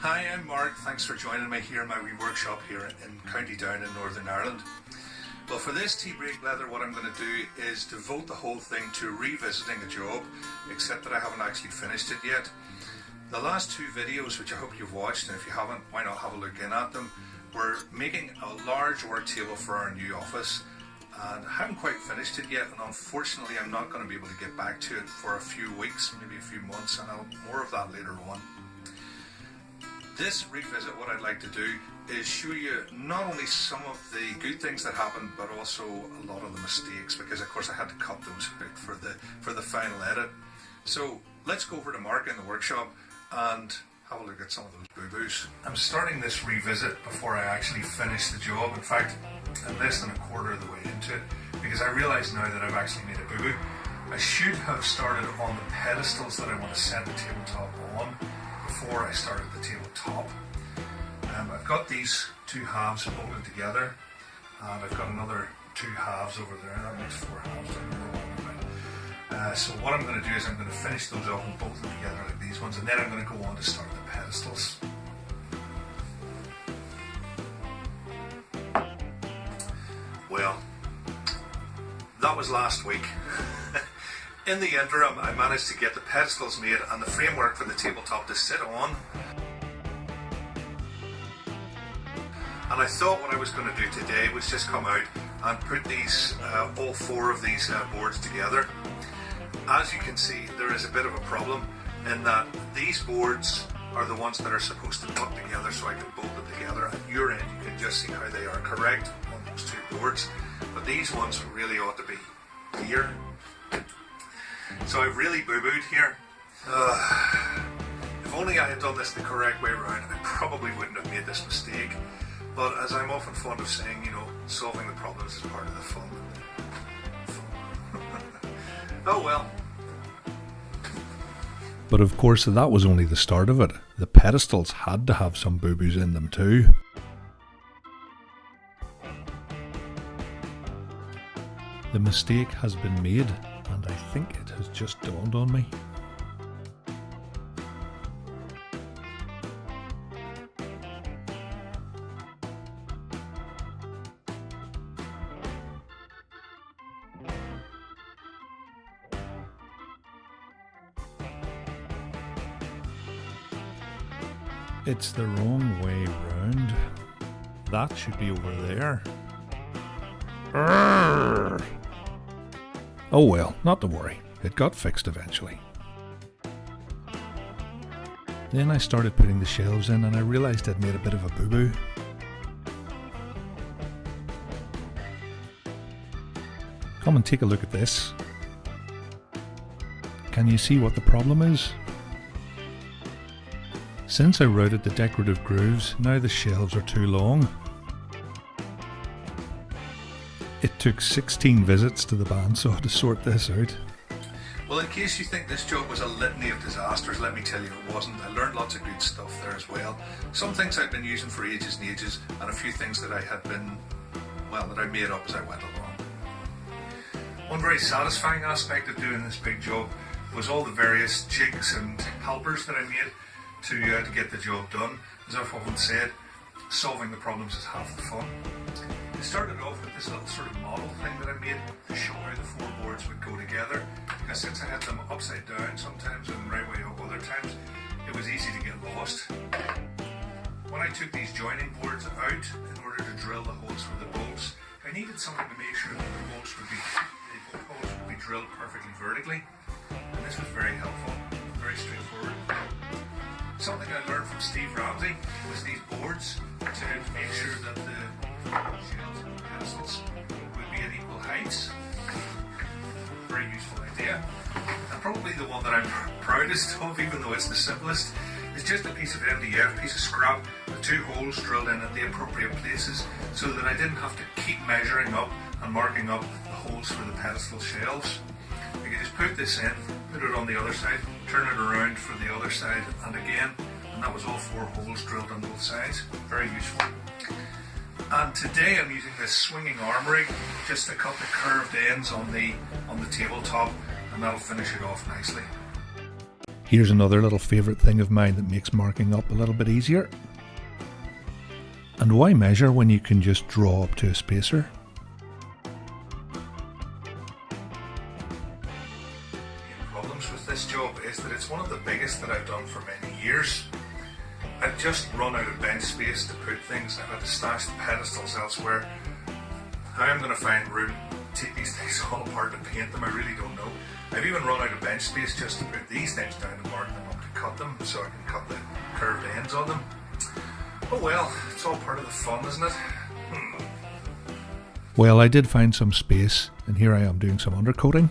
Hi, I'm Mark. Thanks for joining me here in my wee workshop here in County Down in Northern Ireland. Well, for this Break Blether, what I'm going to do is devote the whole thing to revisiting a job, except that I haven't actually finished it yet. The last two videos, which I hope you've watched, and if you haven't, why not have a look in at them, we're making a large work table for our new office, and I haven't quite finished it yet, and unfortunately I'm not going to be able to get back to it for a few weeks, maybe a few months, and more of that later on. This revisit, what I'd like to do is show you not only some of the good things that happened, but also a lot of the mistakes, because of course I had to cut those out for the final edit. So let's go over to Mark in the workshop and have a look at some of those boo-boos. I'm starting this revisit before I actually finish the job. In fact, I'm less than a quarter of the way into it, because I realise now that I've actually made a boo-boo. I should have started on the pedestals that I want to set the tabletop on before I started the tabletop. I've got these two halves bolted together, and I've got another two halves over there. That makes four halves. So what I'm going to do is I'm going to finish those up and bolt them together like these ones, and then I'm going to go on to start the pedestals. Well, that was last week. In the interim, I managed to get the pedestals made and the framework for the tabletop to sit on. And I thought what I was going to do today was just come out and put these, all four of these boards together. As you can see, there is a bit of a problem in that these boards are the ones that are supposed to butt together so I can bolt them together. At your end, you can just see how they are correct on those two boards. But these ones really ought to be here. So I've really boo-booed here. If only I had done this the correct way around, I probably wouldn't have made this mistake. But as I'm often fond of saying, you know, solving the problems is part of the fun. Oh well. But of course that was only the start of it. The pedestals had to have some boo-boos in them too. The mistake has been made, and I think it has just dawned on me. It's the wrong way round. That should be over there. Urgh. Oh well, not to worry. It got fixed eventually. Then I started putting the shelves in and I realised I'd made a bit of a boo-boo. Come and take a look at this. Can you see what the problem is? Since I routed the decorative grooves, now the shelves are too long. It took 16 visits to the bandsaw to sort this out. Well, in case you think this job was a litany of disasters, let me tell you it wasn't. I learned lots of good stuff there as well. Some things I'd been using for ages and ages, and a few things that that I made up as I went along. One very satisfying aspect of doing this big job was all the various jigs and helpers that I made to get the job done. As I've often said, solving the problems is half the fun. It started off with this little sort of model thing that I made to show how the four boards would go together, because since I had them upside down sometimes and right way up other times, it was easy to get lost. When I took these joining boards out in order to drill the holes for the bolts, I needed something to make sure that the holes would be drilled perfectly vertically, and this was very helpful, very straightforward. Something I learned from Ramsey was these boards to make sure that the shelves and the pedestals would be at equal heights. Very useful idea. And probably the one that I'm proudest of, even though it's the simplest, is just a piece of MDF, piece of scrap, with two holes drilled in at the appropriate places so that I didn't have to keep measuring up and marking up the holes for the pedestal shelves. I could just put this in, put it on the other side, turn it around for the other side, and again, and that was all four holes drilled on both sides. Very useful. And today I'm using this swinging arm rig just to cut the curved ends on the tabletop, and that'll finish it off nicely. Here's another little favourite thing of mine that makes marking up a little bit easier. And why measure when you can just draw up to a spacer? Problems with this job is that it's one of the biggest that I've done for many years. I've just run out of bench space to put things. I've had to stash the pedestals elsewhere. How I'm going to find room to take these things all apart and paint them, I really don't know. I've even run out of bench space just to put these things down and mark them up to cut them, so I can cut the curved ends on them. Oh well, it's all part of the fun, isn't it? Well, I did find some space, and here I am doing some undercoating.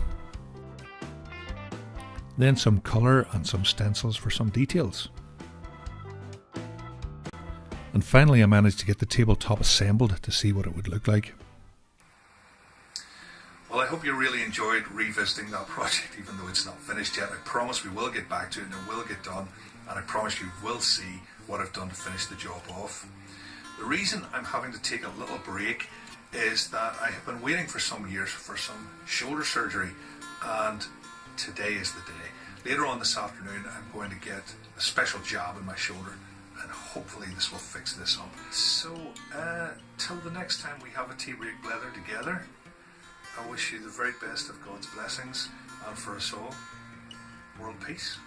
Then some colour and some stencils for some details. And finally I managed to get the tabletop assembled to see what it would look like. Well, I hope you really enjoyed revisiting that project, even though it's not finished yet. I promise we will get back to it and it will get done, and I promise you will see what I've done to finish the job off. The reason I'm having to take a little break is that I have been waiting for some years for some shoulder surgery, and today is the day. Later on this afternoon I'm going to get a special jab in my shoulder, and hopefully this will fix this up. So, till the next time we have a tea break blether together, I wish you the very best of God's blessings, and for us all, world peace.